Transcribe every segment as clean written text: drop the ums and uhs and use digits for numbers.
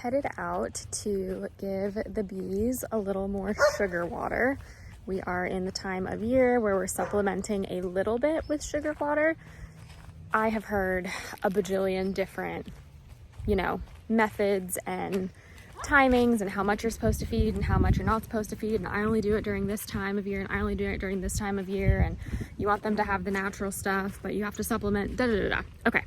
headed out to give the bees a little more sugar water. We are in the time of year where we're supplementing a little bit with sugar water. I have heard a bajillion different, methods and timings and how much you're supposed to feed and how much you're not supposed to feed, and I only do it during this time of year and I only do it during this time of year, and you want them to have the natural stuff but you have to supplement Okay,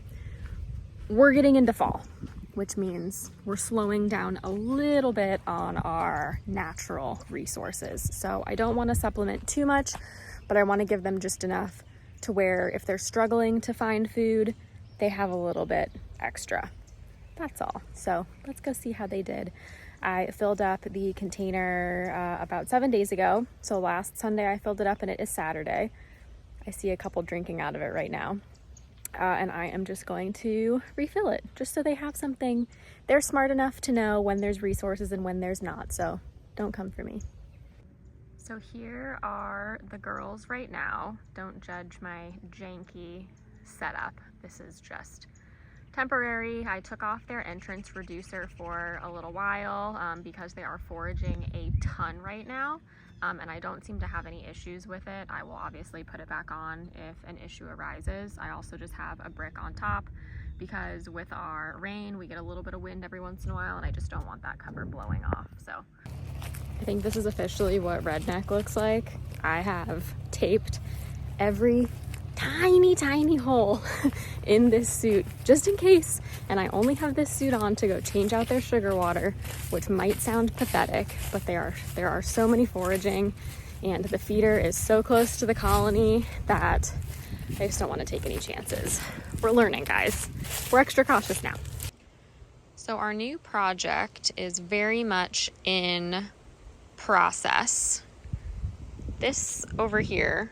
we're getting into fall, which means we're slowing down a little bit on our natural resources. So I don't want to supplement too much, but I want to give them just enough to where if they're struggling to find food, they have a little bit extra. That's all. So let's go see how they did. I filled up the container about 7 days ago. So last Sunday I filled it up and it is Saturday. I see a couple drinking out of it right now. And I am just going to refill it just so they have something. They're smart enough to know when there's resources and when there's not. So don't come for me. So here are the girls right now. Don't judge my janky setup. This is just temporary. I took off their entrance reducer for a little while because they are foraging a ton right now, and I don't seem to have any issues with it. I will obviously put it back on if an issue arises. I also just have a brick on top because with our rain we get a little bit of wind every once in a while and I just don't want that cover blowing off. So I think this is officially what redneck looks like. I have taped every tiny hole in this suit just in case, and I only have this suit on to go change out their sugar water, which might sound pathetic, but there are so many foraging and the feeder is so close to the colony that I just don't want to take any chances. We're learning, guys. We're extra cautious now. So our new project is very much in process. This over here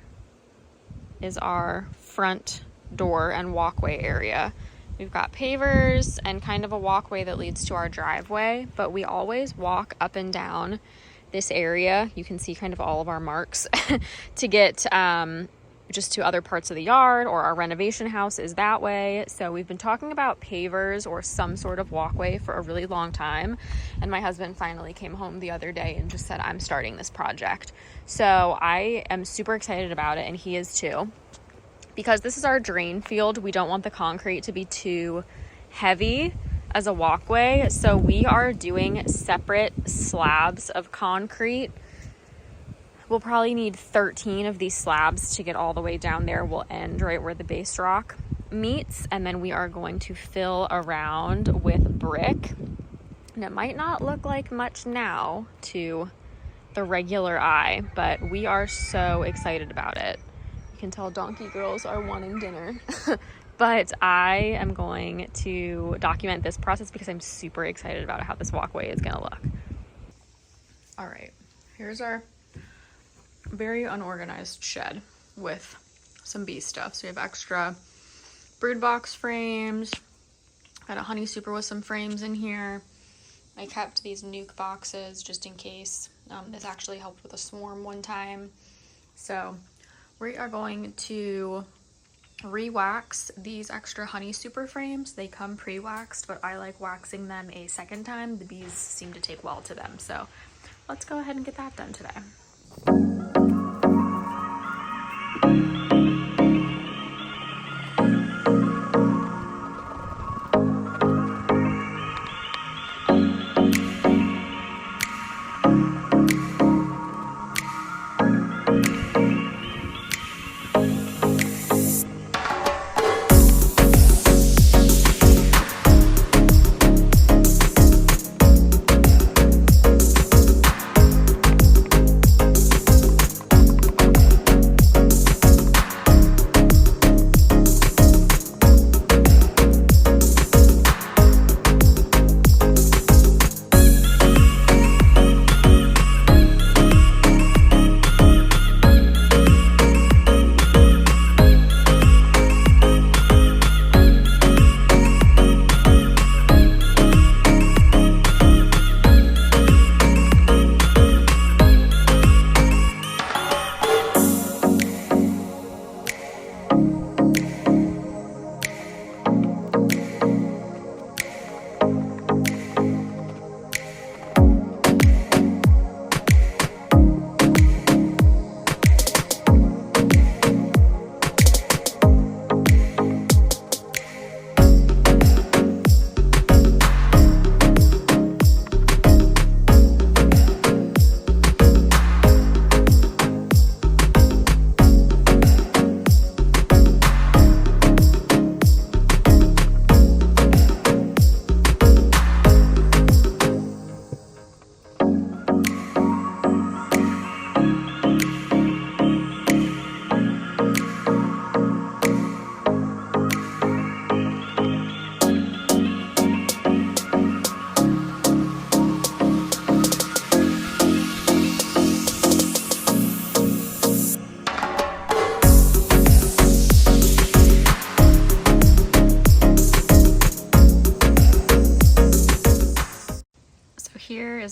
is our front door and walkway area. We've got pavers and kind of a walkway that leads to our driveway, but we always walk up and down this area. You can see kind of all of our marks to get just to other parts of the yard, or our renovation house is that way. So we've been talking about pavers or some sort of walkway for a really long time, and my husband finally came home the other day and just said, I'm starting this project. So I am super excited about it, and he is too, because this is our drain field. We don't want the concrete to be too heavy as a walkway, so we are doing separate slabs of concrete. We'll probably need 13 of these slabs to get all the way down there. We'll end right where the base rock meets, and then we are going to fill around with brick. And it might not look like much now to the regular eye, but we are so excited about it. You can tell donkey girls are wanting dinner. But I am going to document this process because I'm super excited about how this walkway is gonna look. All right, here's our very unorganized shed with some bee stuff. So we have extra brood box frames, got a honey super with some frames in here. I kept these nuke boxes just in case. This actually helped with a swarm one time. So we are going to re-wax these extra honey super frames. They come pre-waxed, but I like waxing them a second time. The bees seem to take well to them. So let's go ahead and get that done today.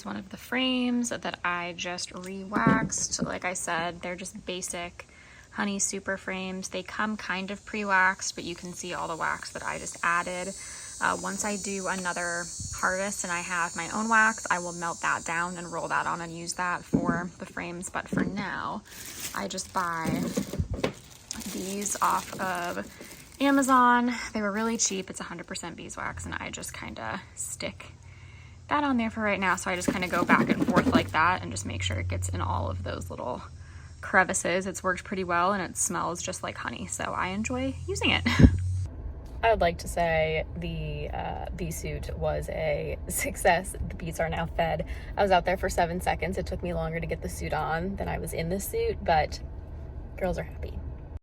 is one of the frames that I just rewaxed. Like I said, they're just basic honey super frames. They come kind of pre-waxed, but you can see all the wax that I just added. Once I do another harvest and I have my own wax, I will melt that down and roll that on and use that for the frames. But for now, I just buy these off of Amazon. They were really cheap. It's 100% beeswax, and I just kind of stick that on there for right now. So I just kind of go back and forth like that and just make sure it gets in all of those little crevices. It's worked pretty well, and it smells just like honey, so I enjoy using it. I would like to say the bee suit was a success. The bees are now fed. I was out there for 7 seconds. It took me longer to get the suit on than I was in the suit, but girls are happy.